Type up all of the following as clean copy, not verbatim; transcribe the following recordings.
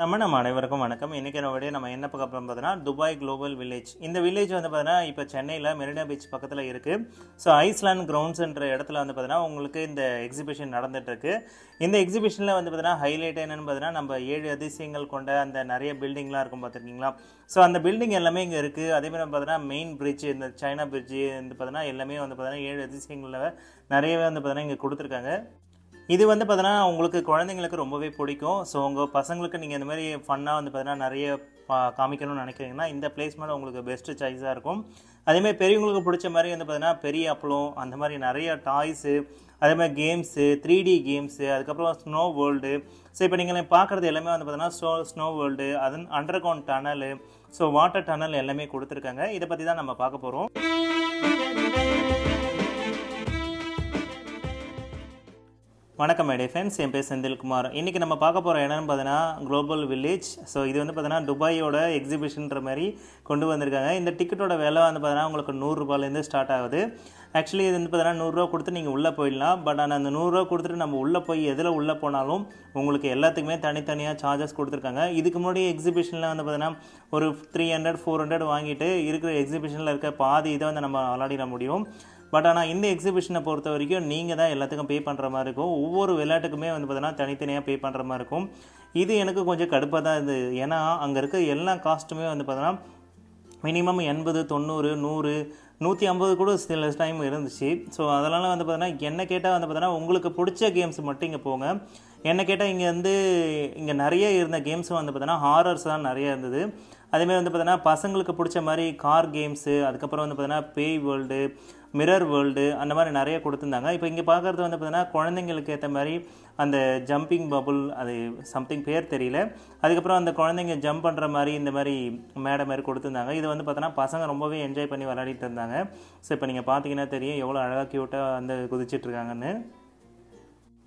நம்ம அனைவருக்கும் வணக்கம். இன்றைக்கி நம்ம என்ன பார்க்க போகிறோம் பார்த்தீங்கன்னா, துபாய் குளோபல் வில்லேஜ். இந்த வில்லேஜ் வந்து பார்த்தீங்கன்னா இப்போ சென்னையில் மெரினா பீச் பக்கத்தில் இருக்குது. ஸோ ஐஸ்லாண்ட் கிரவுண்ட்ஸ்ன்ற இடத்துல வந்து பார்த்தீங்கன்னா உங்களுக்கு இந்த எக்ஸிபிஷன் நடந்துகிட்ருக்கு. இந்த எக்ஸிபிஷனில் வந்து பார்த்தீங்கன்னா ஹைலைட் என்னென்னு பார்த்தீங்கன்னா, நம்ம 7 அதிசயங்கள் கொண்ட அந்த நிறைய பில்டிங்லாம் இருக்கும் பார்த்துருக்கீங்களா. ஸோ அந்த பில்டிங் எல்லாமே இங்கே இருக்குது. அதேமாதிரி பார்த்தீங்கன்னா மெயின் பிரிட்ஜ், இந்த சைனா பிரிட்ஜு வந்து பார்த்தீங்கன்னா எல்லாமே வந்து பார்த்தீங்கன்னா 7 அதிசயங்களில் நிறையவே வந்து பார்த்தீங்கன்னா இங்கே கொடுத்துருக்காங்க. இது வந்து பார்த்தீங்கன்னா உங்களுக்கு குழந்தைங்களுக்கு ரொம்பவே பிடிக்கும். ஸோ உங்கள் பசங்களுக்கு நீங்கள் இந்த மாதிரி ஃபன்னாக வந்து பார்த்தீங்கன்னா நிறைய காமிக்கணும்னு நினைக்கிறீங்கன்னா இந்த பிளேஸ்மெண்ட் உங்களுக்கு பெஸ்ட்டு சாய்ஸாக இருக்கும். அதேமாதிரி பெரியவங்களுக்கு பிடிச்ச மாதிரி வந்து பார்த்தீங்கன்னா பெரிய அப்பளம், அந்த மாதிரி நிறைய டாய்ஸு, அதேமாதிரி கேம்ஸு, 3D கேம்ஸு, அதுக்கப்புறம் ஸ்னோ வேர்ல்டு. ஸோ இப்போ நீங்கள் பார்க்குறது எல்லாமே வந்து பார்த்தீங்கன்னா ஸ்னோ வேர்ல்டு, அது under ground tunnel, so water tunnel எல்லாமே கொடுத்துருக்காங்க. இதை பற்றி தான் நம்ம பார்க்க போகிறோம். வணக்கம் மை டியர் ஃப்ரெண்ட்ஸ், என் பேர் செந்தில்குமார். இன்றைக்கி நம்ம பார்க்க போகிற இடம்னு பார்த்தீங்கன்னா குளோபல் வில்லேஜ். ஸோ இது வந்து பார்த்தீங்கன்னா துபாயோட எக்ஸிபிஷன்ற மாதிரி கொண்டு வந்திருக்காங்க. இந்த டிக்கெட்டோட விலை வந்து பார்த்தீங்கன்னா உங்களுக்கு 100 ரூபாயிலேருந்து ஸ்டார்ட் ஆகுது. ஆக்சுவலி இது வந்து பார்த்தீங்கன்னா 100 ரூபா கொடுத்து நீங்கள் உள்ளே போயிடலாம். பட் ஆனால் அந்த 100 ரூபா கொடுத்துட்டு நம்ம உள்ளே போய் எதில் உள்ளே போனாலும் உங்களுக்கு எல்லாத்துக்குமே தனித்தனியாக சார்ஜஸ் கொடுத்துருக்காங்க. இதுக்கு முன்னாடி எக்ஸிபிஷனில் வந்து பார்த்தீங்கன்னா ஒரு 300 400 வாங்கிட்டு இருக்கிற எக்ஸிபிஷனில் இருக்க பாதி இதை வந்து நம்ம விளையாடிட முடியும். பட் ஆனால் இந்த எக்ஸிபிஷனை பொறுத்த வரைக்கும் நீங்கள் தான் எல்லாத்துக்கும் பே பண்ணுற மாதிரி இருக்கும். ஒவ்வொரு விளையாட்டுக்குமே வந்து பார்த்தீங்கன்னா தனித்தனியாக பே பண்ணுற மாதிரி இருக்கும். இது எனக்கு கொஞ்சம் கடுப்பாக தான் இது. ஏன்னா அங்கே இருக்க எல்லா காஸ்ட்டுமே வந்து பார்த்தீங்கன்னா மினிமம் 80 90 100 150 கூட சில டைம் இருந்துச்சு. ஸோ அதனால் வந்து பார்த்தீங்கன்னா என்ன கேட்டால் வந்து பார்த்தீங்கன்னா உங்களுக்கு பிடிச்ச கேம்ஸ் மட்டும் இங்கே போங்க. என்ன கேட்டால் இங்கே நிறைய இருந்த கேம்ஸ் வந்து பார்த்தீங்கன்னா ஹாரர்ஸ் தான் நிறைய இருந்தது. அதேமாதிரி வந்து பார்த்தீங்கன்னா பசங்களுக்கு பிடிச்ச மாதிரி கார் கேம்ஸு, அதுக்கப்புறம் வந்து பார்த்தீங்கன்னா பேய் வேர்ல்டு, மிரர் வேர்ல்டு, அந்த மாதிரி நிறைய கொடுத்துருந்தாங்க. இப்போ இங்கே பார்க்குறது வந்து பார்த்தீங்கன்னா குழந்தைங்களுக்கு ஏற்ற மாதிரி அந்த ஜம்பிங் பபுள், அது சம்திங் பேர் தெரியல. அதுக்கப்புறம் அந்த குழந்தைங்க ஜம்ப் பண்ணுற மாதிரி இந்த மாதிரி மேடை மாதிரி கொடுத்துருந்தாங்க. இது வந்து பார்த்தோன்னா பசங்க ரொம்பவே என்ஜாய் பண்ணி விளையாடிட்டு இருந்தாங்க. ஸோ இப்போ நீங்கள் பார்த்தீங்கன்னா தெரியும் எவ்வளோ அழகாக க்யூட்டாக வந்து குதிச்சிட்ருக்காங்கன்னு.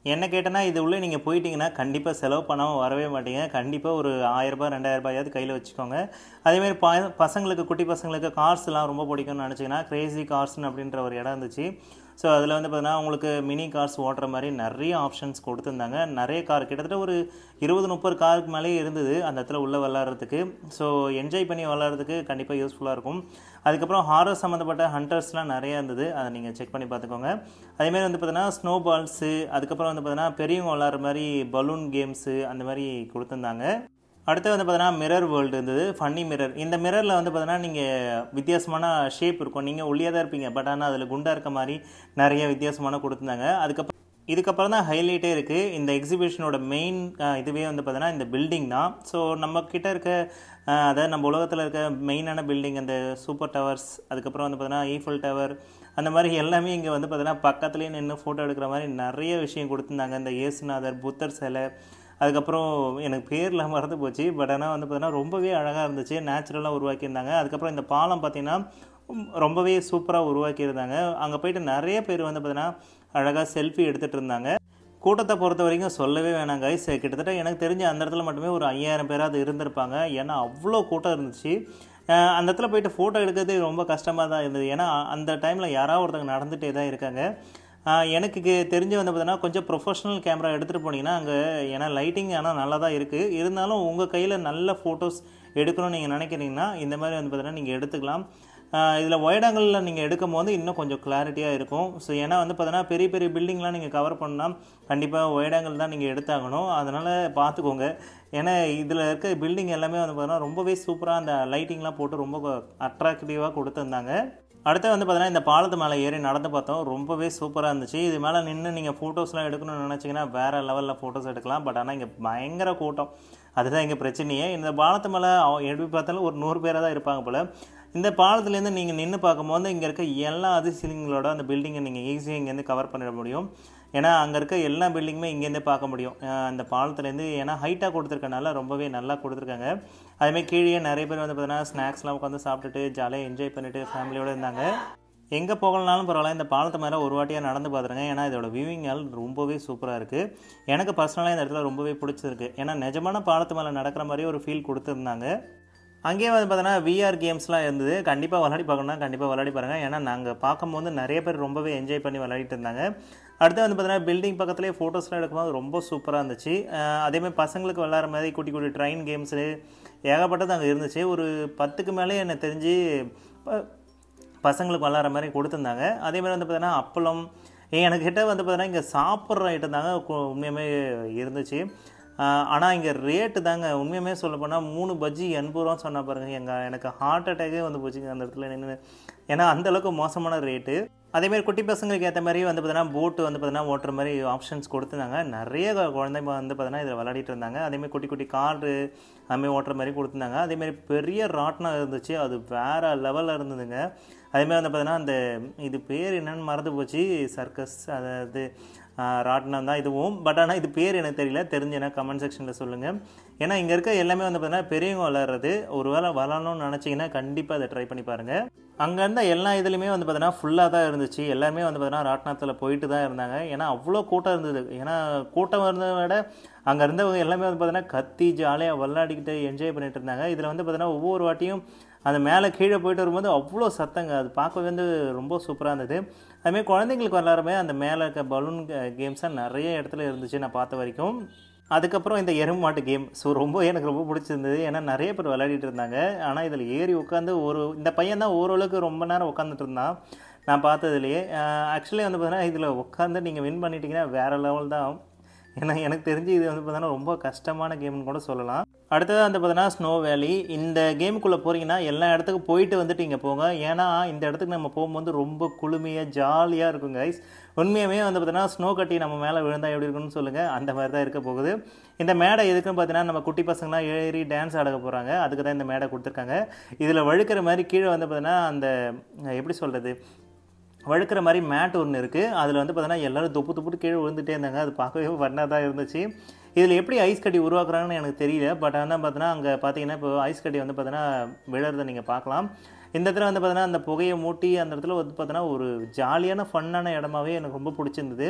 என்ன கேட்டேன்னா இது உள்ளே நீங்கள் போயிட்டீங்கன்னா கண்டிப்பாக செலவு பண்ணாமல் வரவே மாட்டீங்க. கண்டிப்பாக ஒரு 1000 ரூபாய் 2000 ரூபாயாவது கையில் வச்சுக்கோங்க. அதேமாதிரி பசங்களுக்கு, குட்டி பசங்களுக்கு கார்ஸ்லாம் ரொம்ப பிடிக்கும்னு நினச்சிங்கன்னா கிரேசி கார்ஸ்னு அப்படின்ற ஒரு இடம் இருந்துச்சு. ஸோ அதில் வந்து பார்த்தீங்கன்னா உங்களுக்கு மினி கார்ஸ் ஓட்டுற மாதிரி நிறைய ஆப்ஷன்ஸ் கொடுத்துருந்தாங்க. நிறைய கார், கிட்டத்தட்ட ஒரு 20-30 காருக்கு மேலேயே இருந்தது அந்த இடத்துல உள்ளே விளாட்றதுக்கு. ஸோ என்ஜாய் பண்ணி விளாட்றதுக்கு கண்டிப்பாக யூஸ்ஃபுல்லாக இருக்கும். அதுக்கப்புறம் ஹாரர் சம்மந்தப்பட்ட ஹண்டர்ஸ்லாம் நிறையா இருந்தது, அதை நீங்கள் செக் பண்ணி பார்த்துக்கோங்க. அதேமாதிரி வந்து பார்த்தீங்கன்னா ஸ்னோ பால்ஸு, அதுக்கப்புறம் வந்து பார்த்தீங்கன்னா பெரியவங்க விளாட்ற மாதிரி பலூன் கேம்ஸு அந்த மாதிரி கொடுத்துருந்தாங்க. அடுத்து வந்து பார்த்தீங்கன்னா மிரர் வேர்ல்டு இருந்தது, ஃபன்னி மிரர். இந்த மிரரில் வந்து பார்த்தீங்கன்னா நீங்கள் வித்தியாசமான ஷேப் இருக்கும், நீங்கள் ஒல்லியாக தான் இருப்பீங்க, பட் ஆனால் அதில் குண்டாக இருக்க மாதிரி நிறைய வித்தியாசமான கொடுத்துருந்தாங்க. இதுக்கப்புறம் தான் ஹைலைட்டே இருக்குது. இந்த எக்ஸிபிஷனோட மெயின் இதுவே வந்து பார்த்தீங்கன்னா இந்த பில்டிங் தான். ஸோ நம்மக்கிட்ட இருக்க அதாவது நம்ம உலகத்தில் இருக்க மெயினான பில்டிங், அந்த சூப்பர் டவர்ஸ், அதுக்கப்புறம் வந்து பார்த்தீங்கன்னா ஈஃபில் டவர், அந்த மாதிரி எல்லாமே இங்கே வந்து பார்த்தீங்கன்னா பக்கத்துலேயே நின்று ஃபோட்டோ எடுக்கிற மாதிரி நிறைய விஷயம் கொடுத்துருந்தாங்க. இந்த இயேசுநாதர், புத்தர் சிலை, அதுக்கப்புறம் எனக்கு பேரில் மறந்து போச்சு, பட் ஆனால் வந்து பார்த்தீங்கன்னா ரொம்பவே அழகாக இருந்துச்சு, நேச்சுரலாக உருவாக்கியிருந்தாங்க. அதுக்கப்புறம் இந்த பாலம் பார்த்திங்கன்னா ரொம்பவே சூப்பராக உருவாக்கியிருந்தாங்க. அங்கே போயிட்டு நிறைய பேர் வந்து பார்த்தீங்கன்னா அழகாக செல்ஃபி எடுத்துகிட்டு இருந்தாங்க. கூட்டத்தை பொறுத்த வரைக்கும் சொல்லவே வேணாம் கைஸ். கிட்டத்தட்ட எனக்கு தெரிஞ்ச அந்த இடத்துல மட்டுமே ஒரு 5000 பேராவது இருந்திருப்பாங்க. ஏன்னா அவ்வளோ கூட்டம் இருந்துச்சு. அந்த இடத்துல போயிட்டு ஃபோட்டோ எடுக்கிறது ரொம்ப கஷ்டமாக தான் இருந்தது. ஏன்னா அந்த டைமில் யாராவது ஒருத்தங்க நடந்துகிட்டே தான் இருக்காங்க. எனக்கு தெரிஞ்சு வந்து பார்த்தீங்கன்னா கொஞ்சம் ப்ரொஃபஷ்னல் கேமரா எடுத்துகிட்டு போனீங்கன்னா அங்கே, ஏன்னா லைட்டிங் ஆனால் நல்லா தான் இருக்குது, இருந்தாலும் உங்கள் கையில் நல்ல ஃபோட்டோஸ் எடுக்கணும்னு நீங்கள் நினைக்கிறீங்கன்னா இந்த மாதிரி வந்து பார்த்தீங்கன்னா நீங்கள் எடுத்துக்கலாம். இதில் ஒய்டாங்கலில் நீங்கள் எடுக்கும் போது இன்னும் கொஞ்சம் கிளாரிட்டியாக இருக்கும். ஸோ ஏன்னா வந்து பார்த்தீங்கன்னா பெரிய பெரிய பில்டிங்லாம் நீங்கள் கவர் பண்ணால் கண்டிப்பாக ஒய்டாங்கல் தான் நீங்கள் எடுத்தாகணும். அதனால் பார்த்துக்கோங்க. ஏன்னா இதில் இருக்க பில்டிங் எல்லாமே வந்து பார்த்தீங்கன்னா ரொம்பவே சூப்பராக அந்த லைட்டிங்லாம் போட்டு ரொம்ப அட்ராக்டிவாக கொடுத்துருந்தாங்க. அடுத்து வந்து பார்த்தீங்கன்னா இந்த பாலத்து மேலே ஏறி நடந்து பார்த்தோம், ரொம்பவே சூப்பராக இருந்துச்சு. இது மேலே நின்று நீங்கள் ஃபோட்டோஸ்லாம் எடுக்கணும்னு நினச்சிங்கன்னா வேறு லெவலில் ஃபோட்டோஸ் எடுக்கலாம். பட் ஆனால் இங்கே பயங்கர கூட்டம், அதுதான் இங்கே பிரச்சனையே. இந்த பாலத்து மேலே எப்படி பார்த்தாலும் ஒரு 100 பேராக தான் இருப்பாங்க போல். இந்த பாலத்துலேருந்து நீங்கள் நின்று பார்க்கும்போது இங்கே இருக்க எல்லா அதிசயங்களோட அந்த பில்டிங்கை நீங்கள் ஈஸியாக இங்கேருந்து கவர் பண்ணிட முடியும். ஏன்னா அங்கே இருக்க எல்லா பில்டிங்குமே இங்கேருந்தே பார்க்க முடியும் அந்த பாலத்துலேருந்து. ஏன்னா ஹைட்டாக கொடுத்துருக்கனால ரொம்பவே நல்லா கொடுத்துருக்காங்க. அதுமாதிரி கீழே நிறைய பேர் வந்து பார்த்தீங்கன்னா ஸ்நாக்ஸ்லாம் உட்காந்து சாப்பிட்டுட்டு ஜாலியாக என்ஜாய் பண்ணிவிட்டு ஃபேமிலியோடு இருந்தாங்க. எங்கே போகலனாலும் பரவாயில்ல, இந்த பாலத்து மேலே ஒரு வாட்டியாக நடந்து பார்த்துருங்க. ஏன்னா இதோட வியூவிங் ரொம்பவே சூப்பராக இருக்குது. எனக்கு பர்சனலாக இந்த இடத்துல ரொம்பவே பிடிச்சிருக்கு. ஏன்னா நிஜமான பாலத்து மேலே நடக்கிற மாதிரியே ஒரு ஃபீல் கொடுத்துருந்தாங்க. அங்கேயே வந்து பார்த்தீங்கன்னா விஆர் கேம்ஸ்லாம் இருந்தது. கண்டிப்பாக விளையாடி பார்க்கணுன்னா கண்டிப்பாக விளையாடி பாருங்கள். ஏன்னா நாங்கள் பார்க்கும்போது நிறைய பேர் ரொம்பவே என்ஜாய் பண்ணி விளையாடிட்டு இருந்தாங்க. அடுத்து வந்து பார்த்தீங்கன்னா பில்டிங் பக்கத்துலேயே ஃபோட்டோஸ்லாம் எடுக்கும்போது ரொம்ப சூப்பராக இருந்துச்சு. அதேமாதிரி பசங்களுக்கு விளாட்ற மாதிரி குட்டி குட்டி ட்ரெயின் கேம்ஸு ஏகப்பட்டது அங்கே இருந்துச்சு. ஒரு 10க்கு மேலே எனக்கு தெரிஞ்சு பசங்களுக்கு விளாட்ற மாதிரி கொடுத்துருந்தாங்க. அதேமாதிரி வந்து பார்த்தீங்கன்னா அப்பளம் எனக்கிட்ட வந்து பார்த்தீங்கன்னா இங்கே சாப்பிட்ற ஐட்டம் தாங்க உண்மையுமே இருந்துச்சு. ஆனால் இங்கே ரேட்டு தாங்க உண்மையுமே சொல்லப்போனால் 3 பஜ்ஜி 80 ரூபா சொன்னால் பாருங்கள், எனக்கு ஹார்ட் அட்டாக்கே வந்து போச்சுங்க அந்த இடத்துல நின்று. ஏன்னா அந்தளவுக்கு மோசமான ரேட்டு. அதேமாதிரி குட்டி பசங்களுக்கு ஏற்ற மாதிரி வந்து பார்த்தீங்கன்னா போட்டு வந்து பார்த்தீங்கன்னா ஓட்டுற மாதிரி ஆப்ஷன்ஸ் கொடுத்துருந்தாங்க. நிறைய குழந்தைங்க வந்து பார்த்தீங்கன்னா இதில் விளையாடிட்டு இருந்தாங்க. அதேமாதிரி குட்டி குட்டி காரு அதுமாதிரி ஓட்டுற மாதிரி கொடுத்துருந்தாங்க. அதேமாதிரி பெரிய ராட்டினம் இருந்துச்சு, அது வேறு லெவலில் இருந்ததுங்க. அதேமாதிரி வந்து பார்த்தீங்கன்னா அந்த இது பேர் என்னென்னு மறந்து போச்சு, சர்க்கஸ் அதாவது ராட்டினம் தான் இதுவும். பட் ஆனால் இது பேர் எனக்கு தெரியல, தெரிஞ்சுன்னா கமெண்ட் செக்ஷனில் சொல்லுங்கள். ஏன்னா இங்கே இருக்க எல்லாமே வந்து பார்த்தீங்கன்னா பெரியவங்க விளாட்றது. ஒரு வேளை விளாட்ணுன்னு நினச்சிங்கன்னா கண்டிப்பாக அதை ட்ரை பண்ணி பாருங்கள். அங்கே இருந்த எல்லா இதுலேயுமே வந்து பார்த்தீங்கன்னா ஃபுல்லாக தான் இருந்துச்சு. எல்லாருமே வந்து பார்த்தீங்கன்னா ராட்டினத்தில் போயிட்டு தான் இருந்தாங்க. ஏன்னா அவ்வளோ கூட்டம் இருந்தது. ஏன்னா கூட்டம் இருந்ததை விட அங்கே இருந்தவங்க எல்லாமே வந்து பார்த்தீங்கன்னா கத்தி ஜாலியாக விளாடிக்கிட்டு என்ஜாய் பண்ணிட்டு இருந்தாங்க. இதில் வந்து பார்த்தீங்கன்னா ஒவ்வொரு வாட்டியும் அந்த மேலே கீழே போயிட்டு வரும்போது அவ்வளோ சத்தங்க, அது பார்க்கவே வந்து ரொம்ப சூப்பராக இருந்தது. அதுமாதிரி குழந்தைங்களுக்கு எல்லாருமே அந்த மேலே இருக்க பலூன் கேம்ஸாக நிறைய இடத்துல இருந்துச்சு நான் பார்த்த வரைக்கும். அதுக்கப்புறம் இந்த எருமை மாட்டு கேம் ரொம்ப எனக்கு ரொம்ப பிடிச்சிருந்தது. ஏன்னா நிறைய பேர் விளையாடிட்டு இருந்தாங்க. ஆனால் இதில் ஏறி உட்காந்து இந்த பையன் தான் ஓரளவுக்கு ரொம்ப நேரம் உட்காந்துட்டு இருந்தான் நான் பார்த்ததுலேயே. ஆக்சுவலி வந்து பார்த்தீங்கன்னா இதில் உட்காந்து நீங்கள் வின் பண்ணிட்டீங்கன்னா வேறு லெவல் தான். ஏன்னா எனக்கு தெரிஞ்சு இது வந்து பார்த்தீங்கன்னா ரொம்ப கஷ்டமான கேம்னு கூட சொல்லலாம். அடுத்தது வந்து பார்த்தீங்கன்னா ஸ்னோ வேலி. இந்த கேமுக்குள்ளே போகிறீங்கன்னா எல்லா இடத்துக்கும் போயிட்டு வந்துட்டு இங்கே போங்க. ஏன்னா இந்த இடத்துக்கு நம்ம போகும்போது ரொம்ப குளுமையாக ஜாலியாக இருக்கும் கைஸ். உண்மையாகவே வந்து பார்த்தீங்கன்னா ஸ்னோ கட்டி நம்ம மேலே விழுந்தால் எப்படி இருக்குன்னு சொல்லுங்கள், அந்த மாதிரி தான் இருக்க போகுது. இந்த மேடை எதுக்குன்னு பார்த்தீங்கன்னா நம்ம குட்டி பசங்களாம் ஏறி டான்ஸ் ஆட போகிறாங்க, அதுக்கு தான் இந்த மேடை கொடுத்துருக்காங்க. இதில் வழுக்கிற மாதிரி கீழே வந்து பார்த்தீங்கன்னா அந்த எப்படி சொல்கிறது வழுக்கிற மாதிரி மேட் ஒன்று இருக்குது. அதில் வந்து பார்த்தீங்கன்னா எல்லோரும் துப்பு கீழே விழுந்துகிட்டே இருந்தாங்க. அது பார்க்கவே வண்ணாக தான் இருந்துச்சு. இதில் எப்படி ஐஸ் கட்டி உருவாக்குறாங்கன்னு எனக்கு தெரியல. பட் ஆனால் பார்த்தீங்கன்னா அங்கே பார்த்தீங்கன்னா இப்போ ஐஸ் கட்டி வந்து பார்த்தீங்கன்னா விழுறதை நீங்கள் பார்க்கலாம். இந்த இடத்துல வந்து பார்த்தீங்கன்னா அந்த புகையை மூட்டி அந்த இடத்துல வந்து பார்த்தீங்கன்னா ஒரு ஜாலியான ஃபன்னான இடமாவே எனக்கு ரொம்ப பிடிச்சிருந்தது.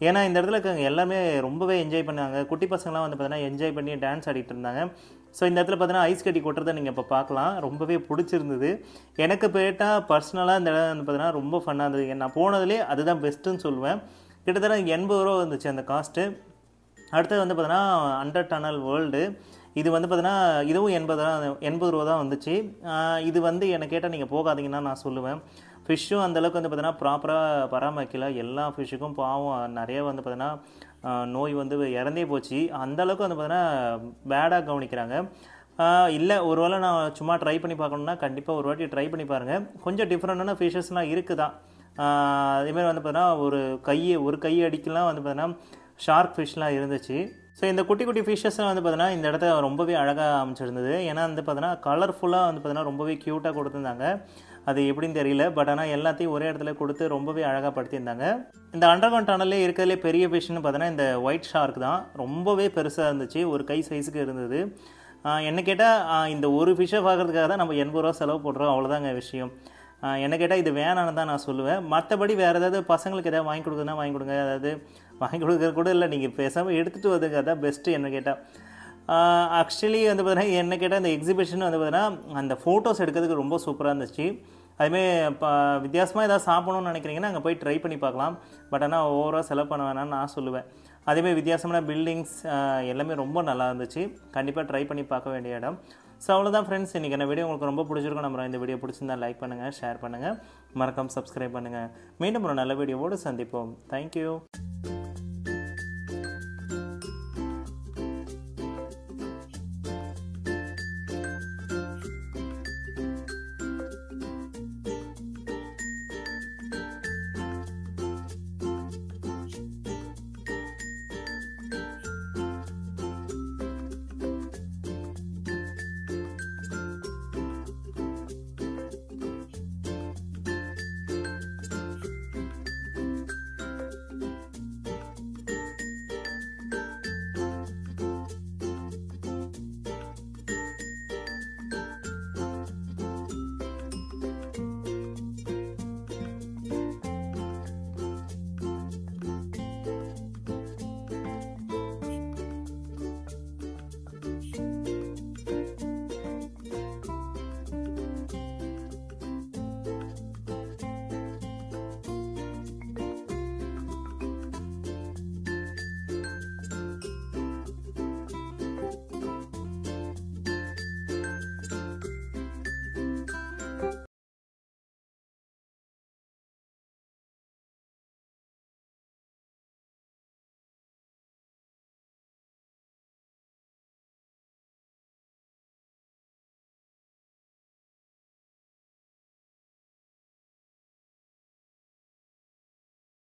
ஏன்னா இந்த இடத்துல இருக்க எல்லாமே ரொம்பவே என்ஜாய் பண்ணாங்க. குட்டி பசங்களாம் வந்து பார்த்தீங்கன்னா என்ஜாய் பண்ணி டான்ஸ் ஆடிட்டு இருந்தாங்க. ஸோ இந்த இடத்துல பார்த்தீங்கன்னா ஐஸ் கட்டி கொட்டுறதை நீங்கள் இப்போ பார்க்கலாம். ரொம்பவே பிடிச்சிருந்தது. எனக்கு போயிட்டால் பர்சனலாக இந்த இடம் வந்து பார்த்தீங்கன்னா ரொம்ப ஃபன்னாக இருந்தது. நான் போனதுலேயே அதுதான் பெஸ்ட்டுன்னு சொல்லுவேன். கிட்டத்தட்ட 80 ரூபா வந்துச்சு அந்த காஸ்ட்டு. அடுத்தது வந்து பார்த்தீங்கன்னா அண்டர் டனல் வேர்ல்டு. இது வந்து பார்த்தீங்கன்னா இதுவும் 80 ரூபா தான் வந்துச்சு. இது வந்து என்னை கேட்டால் நீங்கள் போகாதீங்கன்னா நான் சொல்லுவேன். ஃபிஷ்ஷும் அந்தளவுக்கு வந்து பார்த்தீங்கன்னா ப்ராப்பராக பராமரிக்கல. எல்லா ஃபிஷ்ஷுக்கும் பாவம் நிறைய வந்து பார்த்தீங்கன்னா நோய் வந்து இறந்தே போச்சு. அந்தளவுக்கு வந்து பார்த்தீங்கன்னா பேடாக கவனிக்கிறாங்க. இல்லை ஒரு வேளை நான் சும்மா ட்ரை பண்ணி பார்க்கணுன்னா கண்டிப்பாக ஒரு வாட்டி ட்ரை பண்ணி பாருங்கள். கொஞ்சம் டிஃப்ரெண்டான ஃபிஷ்ஷஸ்லாம் இருக்குது தான். அதேமாதிரி வந்து பார்த்தீங்கன்னா ஒரு கை அடிக்கலாம் வந்து பார்த்தீங்கன்னா ஷார்க் ஃபிஷ்லாம் இருந்துச்சு. ஸோ இந்த குட்டி குட்டி ஃபிஷ்ஷஸ்லாம் வந்து பார்த்தீங்கன்னா இந்த இடத்த ரொம்பவே அழகாக அமைச்சிருந்தது. ஏன்னா வந்து பார்த்தீங்கன்னா கலர்ஃபுல்லாக வந்து பார்த்தீங்கன்னா ரொம்பவே க்யூட்டாக கொடுத்துருந்தாங்க. அது எப்படின்னு தெரியல. பட் ஆனால் எல்லாத்தையும் ஒரே இடத்துல கொடுத்து ரொம்பவே அழகாக படுத்தியிருந்தாங்க. இந்த அண்டர்கிரவுண்ட் டனல்லே இருக்கிறதுலே பெரிய ஃபிஷ்னு பார்த்தீங்கன்னா இந்த ஒயிட் ஷார்க் தான். ரொம்பவே பெருசாக இருந்துச்சு, ஒரு கை சைஸுக்கு இருந்தது. என்ன கேட்டால் இந்த ஒரு ஃபிஷ்ஷை பார்க்குறதுக்காக தான் நம்ம 80 ரூபா செலவு போடுறோம், அவ்வளோதாங்க விஷயம். என்ன கேட்டால் இது வேணான்னு தான் நான் சொல்லுவேன். மற்றபடி வேறு ஏதாவது பசங்களுக்கு எதாவது வாங்கி கொடுக்குறதுனா வாங்கி கொடுங்க. அதாவது வாங்கி கொடுக்குறது கூட இல்லை, நீங்கள் பேசாமல் எடுத்துகிட்டு வந்துங்க, அதான் பெஸ்ட்டு என்ன கேட்டால். ஆக்சுவலி வந்து பார்த்தீங்கன்னா என்ன கேட்டால் இந்த எக்ஸிபிஷன் வந்து பார்த்தீங்கன்னா அந்த ஃபோட்டோஸ் எடுக்கிறதுக்கு ரொம்ப சூப்பராக இருந்துச்சு. அதுமாரி இப்போ வித்தியாசமாக ஏதாவது சாப்பிடணும்னு நினைக்கிறீங்கன்னா அங்கே போய் ட்ரை பண்ணி பார்க்கலாம். பட் ஆனால் ஓவராக செலவு பண்ண வேணாம்னு நான் சொல்லுவேன். அதேமாதிரி வித்தியாசமான பில்டிங்ஸ் எல்லாமே ரொம்ப நல்லா இருந்துச்சு. கண்டிப்பாக ட்ரை பண்ணி பார்க்க வேண்டிய இடம். ஸோ அவ்வளோதான் ஃப்ரெண்ட்ஸ், இன்றைக்கி என்ன வீடியோ உங்களுக்கு ரொம்ப பிடிச்சிருக்கும். நம்ம இந்த வீடியோ பிடிச்சிருந்தா லைக் பண்ணுங்கள், ஷேர் பண்ணுங்கள், மறக்காமல் சப்ஸ்கிரைப் பண்ணுங்கள். மீண்டும் ஒரு நல்ல வீடியோவோடு சந்திப்போம். தேங்க்யூ.